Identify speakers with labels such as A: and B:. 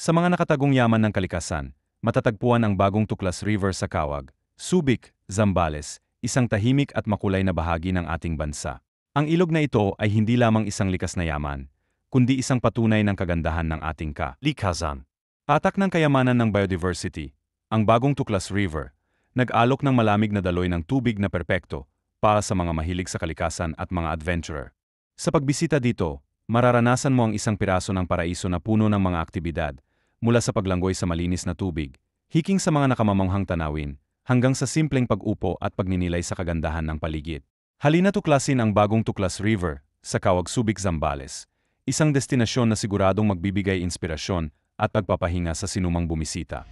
A: Sa mga nakatagong yaman ng kalikasan, matatagpuan ang bagong Tuklas River sa Kawag, Subic, Zambales, isang tahimik at makulay na bahagi ng ating bansa. Ang ilog na ito ay hindi lamang isang likas na yaman, kundi isang patunay ng kagandahan ng ating kalikasan. Tatak ng kayamanan ng biodiversity, ang bagong Tuklas River, nag-alok ng malamig na daloy ng tubig na perpekto para sa mga mahilig sa kalikasan at mga adventurer. Sa pagbisita dito, mararanasan mo ang isang piraso ng paraiso na puno ng mga aktibidad, mula sa paglanggoy sa malinis na tubig, hiking sa mga nakamamanghang tanawin, hanggang sa simpleng pag-upo at pagninilay sa kagandahan ng paligid. Halina tuklasin ang bagong Tuklas River sa Kawag Subic, Zambales, isang destinasyon na siguradong magbibigay inspirasyon at pagpapahinga sa sinumang bumisita.